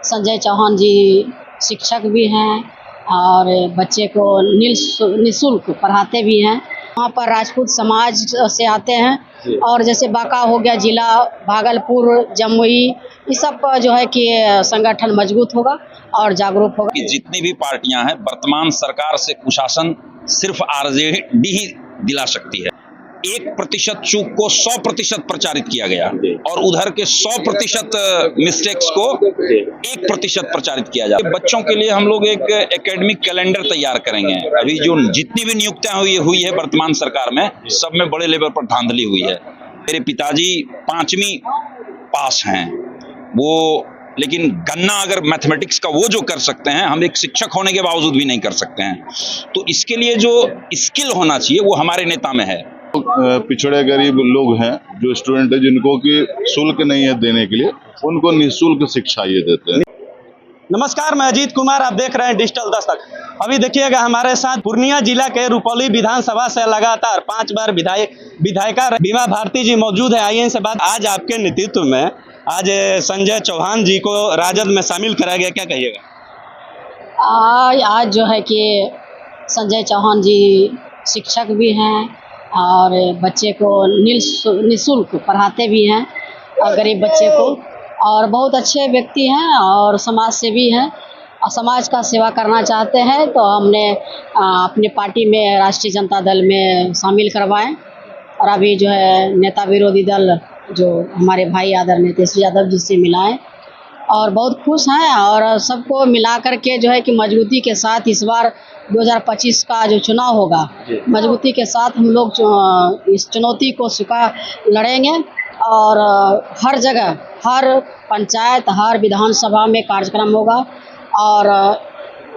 संजय चौहान जी शिक्षक भी हैं और बच्चे को निःशुल्क पढ़ाते भी हैं। वहाँ पर राजपूत समाज से आते हैं और जैसे बांका हो गया जिला, भागलपुर, जमुई, इस सब का जो है कि संगठन मजबूत होगा और जागरूक होगा। कि जितनी भी पार्टियां हैं, वर्तमान सरकार से कुशासन सिर्फ आरजेडी ही दिला सकती है। 1% चूक को 100% प्रचारित किया गया और उधर के 100% मिस्टेक्स को 1% प्रचारित किया जाए। बच्चों के लिए हम लोग एक एकेडमिक कैलेंडर तैयार करेंगे। अभी जो जितनी भी नियुक्तियां हुई है वर्तमान सरकार में, सब में बड़े लेवल पर धांधली हुई है। मेरे पिताजी 5वीं पास हैं, वो लेकिन गन्ना अगर मैथमेटिक्स का वो जो कर सकते हैं, हम एक शिक्षक होने के बावजूद भी नहीं कर सकते हैं। तो इसके लिए जो स्किल होना चाहिए वो हमारे नेता में है। पिछड़े गरीब लोग हैं, जो स्टूडेंट है, जिनको की शुल्क नहीं है देने के लिए, उनको निःशुल्क शिक्षा ये देते हैं। नमस्कार, मैं अजीत कुमार, आप देख रहे हैं डिजिटल दस्तक। अभी देखिएगा हमारे साथ पूर्णिया जिला के रुपौली विधानसभा से लगातार 5 बार विधायिका बीमा भारती जी मौजूद है। आइए इनसे बात। आज आपके नेतृत्व में आज संजय चौहान जी को राजद में शामिल कराया गया, क्या कहिएगा? आज जो है कि संजय चौहान जी शिक्षक भी हैं और बच्चे को निःशुल्क पढ़ाते भी हैं और गरीब बच्चे को, और बहुत अच्छे व्यक्ति हैं और समाज सेवी हैं और समाज का सेवा करना चाहते हैं। तो हमने अपनी पार्टी में राष्ट्रीय जनता दल में शामिल करवाएं और अभी जो है नेता विरोधी दल जो हमारे भाई आदरणीय तेजस्वी यादव जी से मिलाएं और बहुत खुश हैं। और सबको मिला करके जो है कि मजबूती के साथ इस बार 2025 का जो चुनाव होगा, मजबूती के साथ हम लोग इस चुनौती को स्वीकार लड़ेंगे और हर जगह, हर पंचायत, हर विधानसभा में कार्यक्रम होगा और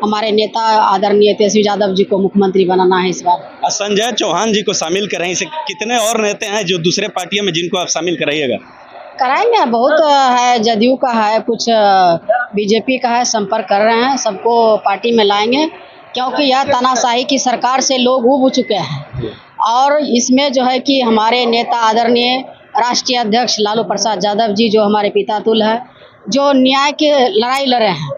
हमारे नेता आदरणीय तेजस्वी यादव जी को मुख्यमंत्री बनाना है इस बार। संजय चौहान जी को शामिल कराएं, इसे कितने और नेता हैं जो दूसरे पार्टियों में जिनको आप शामिल कराइएगा? कराएंगे, बहुत है, जदयू का है, कुछ बीजेपी का है, संपर्क कर रहे हैं, सबको पार्टी में लाएंगे क्योंकि यह तानाशाही की सरकार से लोग ऊब चुके हैं। और इसमें जो है कि हमारे नेता आदरणीय राष्ट्रीय अध्यक्ष लालू प्रसाद यादव जी जो हमारे पिता तुल्य है, जो न्याय की लड़ाई लड़े हैं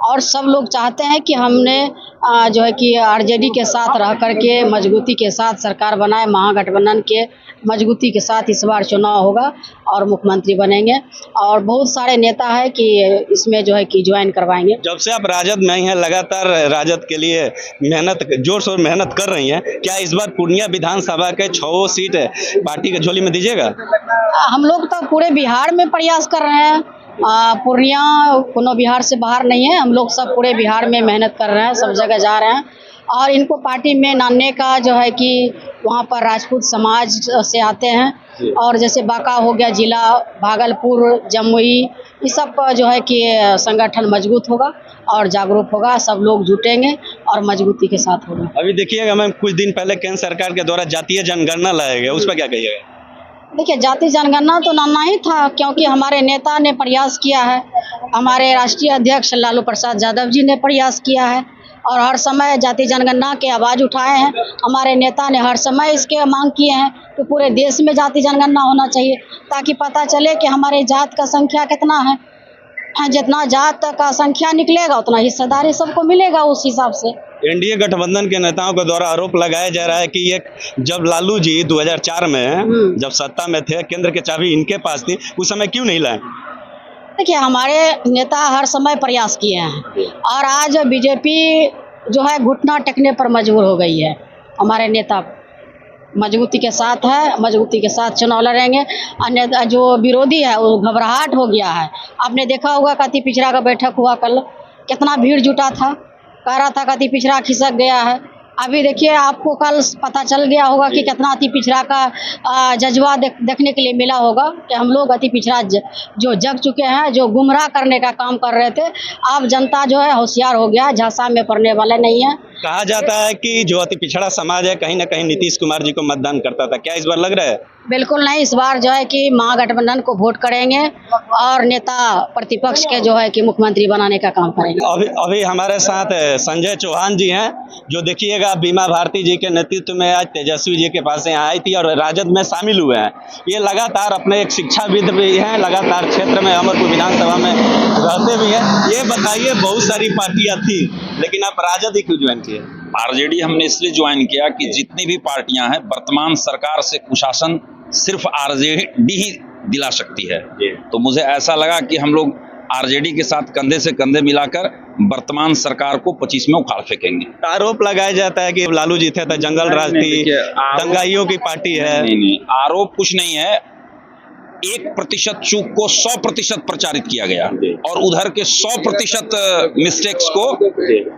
और सब लोग चाहते हैं कि हमने जो है कि आरजेडी के साथ रह करके मजबूती के साथ सरकार बनाए, महागठबंधन के मजबूती के साथ इस बार चुनाव होगा और मुख्यमंत्री बनेंगे। और बहुत सारे नेता है कि इसमें जो है कि ज्वाइन करवाएंगे। जब से आप राजद में आई हैं, लगातार राजद के लिए जोर शोर मेहनत कर रही हैं, क्या इस बार पूर्णिया विधानसभा के 6 सीट पार्टी के झोली में दीजिएगा? हम लोग तो पूरे बिहार में प्रयास कर रहे हैं। पूर्णिया कोनो बिहार से बाहर नहीं है, हम लोग सब पूरे बिहार में मेहनत कर रहे हैं, सब जगह जा रहे हैं और इनको पार्टी में लाने का जो है कि वहाँ पर राजपूत समाज से आते हैं और जैसे बांका हो गया जिला, भागलपुर, जमुई, इस सब का जो है कि संगठन मजबूत होगा और जागरूक होगा। सब लोग जुटेंगे और मजबूती के साथ होगा। अभी देखिएगा मैम, कुछ दिन पहले केंद्र सरकार के द्वारा जातीय जनगणना लाया गया, उस पर क्या कहिएगा? देखिए, जाति जनगणना तो लाना ही था क्योंकि हमारे नेता ने प्रयास किया है, हमारे राष्ट्रीय अध्यक्ष लालू प्रसाद यादव जी ने प्रयास किया है और हर समय जाति जनगणना के आवाज़ उठाए हैं। हमारे नेता ने हर समय इसके मांग किए हैं कि पूरे देश में जाति जनगणना होना चाहिए ताकि पता चले कि हमारे जात का संख्या कितना है। जितना जात का संख्या निकलेगा उतना हिस्सेदारी सबको मिलेगा उस हिसाब से। एनडीए गठबंधन के नेताओं के द्वारा आरोप लगाया जा रहा है कि ये जब लालू जी 2004 में जब सत्ता में थे, केंद्र की चाबी इनके पास थी, उस समय क्यों नहीं लाए? देखिए, हमारे नेता हर समय प्रयास किए हैं और आज बीजेपी जो है घुटना टेकने पर मजबूर हो गई है। हमारे नेता मजबूती के साथ है, मजबूती के साथ चुनाव लड़ेंगे। अन्य जो विरोधी है वो घबराहट हो गया है। आपने देखा होगा अति पिछड़ा का बैठक हुआ कल, कितना भीड़ जुटा था, कह रहा था अति पिछड़ा खिसक गया है। अभी देखिए, आपको कल पता चल गया होगा कि कितना अति पिछड़ा का जज्बा देखने के लिए मिला होगा कि हम लोग अति पिछड़ा जो जग चुके हैं, जो गुमराह करने का काम कर रहे थे। अब जनता जो है होशियार हो गया, झांसा में पड़ने वाले नहीं है। कहा जाता है कि जो अति पिछड़ा समाज है कहीं ना कहीं नीतीश कुमार जी को मतदान करता था, क्या इस बार लग रहा है? बिल्कुल नहीं, इस बार जो है कि महागठबंधन को वोट करेंगे और नेता प्रतिपक्ष के जो है कि मुख्यमंत्री बनाने का काम करेंगे। अभी हमारे साथ संजय चौहान जी हैं, जो देखिएगा बीमा भारती जी के नेतृत्व में आज तेजस्वी जी के पास यहाँ आई थी और राजद में शामिल हुए हैं। ये लगातार अपने एक शिक्षाविद भी हैं, लगातार क्षेत्र में अमरपुर विधानसभा में रहते भी हैं। ये बताइए, बहुत सारी पार्टियां थी लेकिन आप राजद ही क्यों ज्वाइन किए? आरजेडी हमने इसलिए ज्वाइन किया कि जितनी भी पार्टियां हैं, वर्तमान सरकार से कुशासन सिर्फ आरजेडी ही दिला सकती है। तो मुझे ऐसा लगा कि हम लोग आरजेडी के साथ कंधे से कंधे मिलाकर वर्तमान सरकार को 25 में उखाड़ फेंकेंगे। आरोप लगाया जाता है कि लालू जी थे तो जंगल राज थी, दंगाइयों की पार्टी है। नहीं, आरोप कुछ नहीं है। 1% चूक को 100% प्रचारित किया गया और उधर के 100% मिस्टेक्स को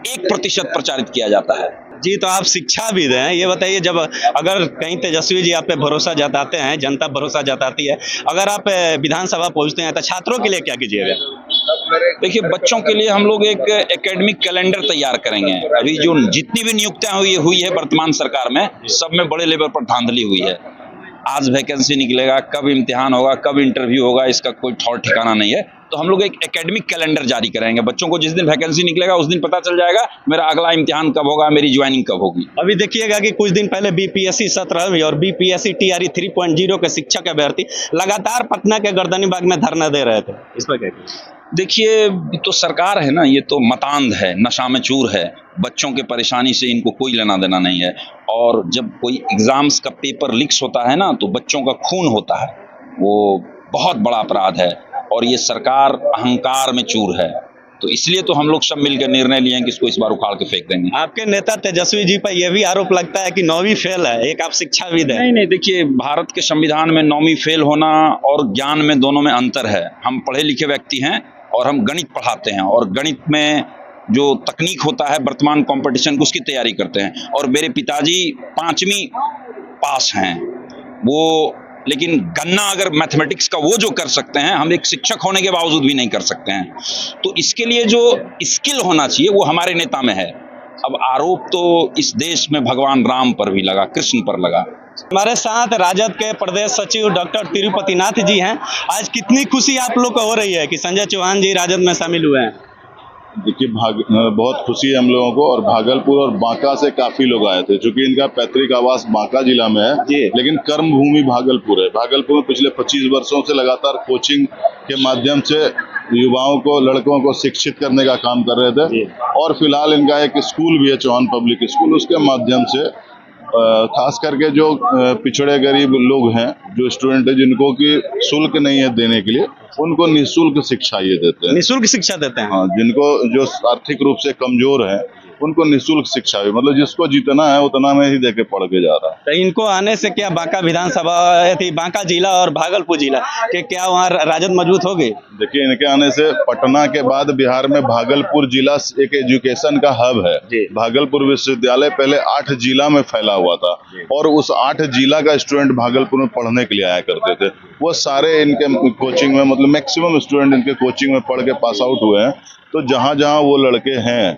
1% प्रचारित किया जाता है। जी, तो आप शिक्षाविद हैं, ये बताइए, जब अगर कहीं तेजस्वी जी आप पे भरोसा जताते हैं, जनता भरोसा जताती है, अगर आप विधानसभा पहुंचते हैं तो छात्रों के लिए क्या कीजिएगा? देखिए, बच्चों के लिए हम लोग एक एकेडमिक कैलेंडर तैयार करेंगे। अभी जो जितनी भी नियुक्तियां हुई है वर्तमान सरकार में, सब में बड़े लेवल पर धांधली हुई है। आज वैकेंसी निकलेगा, कब इम्तिहान होगा, कब इंटरव्यू होगा, इसका कोई ठौर ठिकाना नहीं है। तो हम लोग एक एकेडमिक कैलेंडर जारी करेंगे। बच्चों को जिस दिन वैकेंसी निकलेगा उस दिन पता चल जाएगा मेरा अगला इम्तिहान कब होगा, मेरी ज्वाइनिंग कब होगी। अभी देखिएगा कि कुछ दिन पहले बीपीएससी 17वीं और बीपीएससी टीआरई 3.0 के शिक्षक अभ्यर्थी लगातार पटना के गर्दनीबाग में धरना दे रहे थे। इस पर क्या कहें? देखिए, ये तो सरकार है ना, ये तो मतांध है, नशा में चूर है। बच्चों के परेशानी से इनको कोई लेना देना नहीं है। और जब कोई एग्जाम्स का पेपर लीक्स होता है ना, तो बच्चों का खून होता है, वो बहुत बड़ा अपराध है। और ये सरकार अहंकार में चूर है। तो इसलिए तो हम लोग सब मिलकर निर्णय लिए हैं कि इसको इस बार उखाड़ के फेंक देंगे। आपके नेता तेजस्वी जी पर यह भी आरोप लगता है कि 9वीं फेल है, एक आप शिक्षाविद है। नहीं, देखिए, भारत के संविधान में 9वीं फेल होना और ज्ञान में, दोनों में अंतर है। हम पढ़े लिखे व्यक्ति हैं और हम गणित पढ़ाते हैं, और गणित में जो तकनीक होता है वर्तमान कंपटीशन को, उसकी तैयारी करते हैं। और मेरे पिताजी 5वीं पास हैं वो, लेकिन गन्ना अगर मैथमेटिक्स का वो जो कर सकते हैं, हम एक शिक्षक होने के बावजूद भी नहीं कर सकते हैं। तो इसके लिए जो स्किल होना चाहिए वो हमारे नेता में है। अब आरोप तो इस देश में भगवान राम पर भी लगा, कृष्ण पर लगा। हमारे साथ राजद के प्रदेश सचिव डॉक्टर तिरुपति नाथ जी हैं। आज कितनी खुशी आप लोग को हो रही है कि संजय चौहान जी राजद में शामिल हुए हैं? देखिए, बहुत खुशी है हम लोगों को। और भागलपुर और बांका से काफी लोग आए थे, क्योंकि इनका पैतृक आवास बांका जिला में है, लेकिन कर्म भूमि भागलपुर है। भागलपुर में पिछले 25 वर्षों से लगातार कोचिंग के माध्यम से युवाओं को, लड़कों को शिक्षित करने का काम कर रहे थे। और फिलहाल इनका एक स्कूल भी है, चौहान पब्लिक स्कूल, उसके माध्यम से खास करके जो पिछड़े गरीब लोग हैं, जो स्टूडेंट है, जिनको की शुल्क नहीं है देने के लिए, उनको निःशुल्क शिक्षा ये देते हैं। निःशुल्क शिक्षा देते हैं? हाँ, जिनको जो आर्थिक रूप से कमजोर है उनको निःशुल्क शिक्षा भी, मतलब जिसको जितना है उतना में ही देके पढ़ के जा रहा है। तो इनको आने से क्या बांका विधानसभा थी, बांका जिला और भागलपुर जिला के क्या वहाँ राजद मजबूत हो गई? देखिए, इनके आने से पटना के बाद बिहार में भागलपुर जिला एक एजुकेशन का हब है। भागलपुर विश्वविद्यालय पहले 8 जिला में फैला हुआ था, और उस 8 जिला का स्टूडेंट भागलपुर में पढ़ने के लिए आया करते थे। वो सारे इनके कोचिंग में, मतलब मैक्सिमम स्टूडेंट इनके कोचिंग में पढ़ के पास आउट हुए हैं। तो जहाँ जहाँ वो लड़के हैं,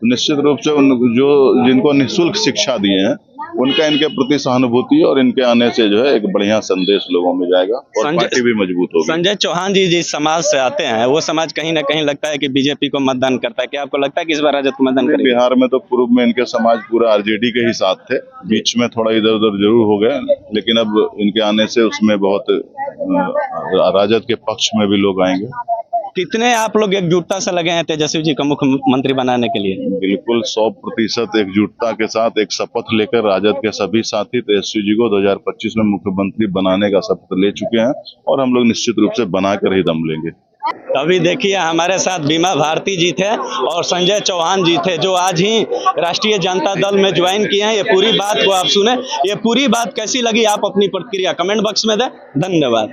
निश्चित रूप से जो जिनको निःशुल्क शिक्षा दिए हैं, उनका इनके प्रति सहानुभूति और इनके आने से जो है एक बढ़िया संदेश लोगों में जाएगा और पार्टी भी मजबूत होगी। संजय चौहान जी जिस समाज से आते हैं, वो समाज कहीं ना कहीं लगता है कि बीजेपी को मतदान करता है। क्या आपको लगता है कि इस बार राजद को मतदान करेगा? बिहार में तो पूर्व में इनके समाज पूरा आरजेडी के ही साथ थे, बीच में थोड़ा इधर उधर जरूर हो गया, लेकिन अब इनके आने से उसमें बहुत राजद के पक्ष में भी लोग आएंगे। कितने आप लोग एकजुटता से लगे हैं तेजस्वी जी को मुख्यमंत्री बनाने के लिए? बिल्कुल 100% एकजुटता के साथ एक शपथ लेकर राजद के सभी साथी तेजस्वी जी को 2025 में मुख्यमंत्री बनाने का शपथ ले चुके हैं, और हम लोग निश्चित रूप से बनाकर ही दम लेंगे। अभी देखिए, हमारे साथ बीमा भारती जी थे और संजय चौहान जी थे, जो आज ही राष्ट्रीय जनता दल में ज्वाइन किए हैं। ये पूरी बात को आप सुने, ये पूरी बात कैसी लगी आप अपनी प्रतिक्रिया कमेंट बॉक्स में दें। धन्यवाद।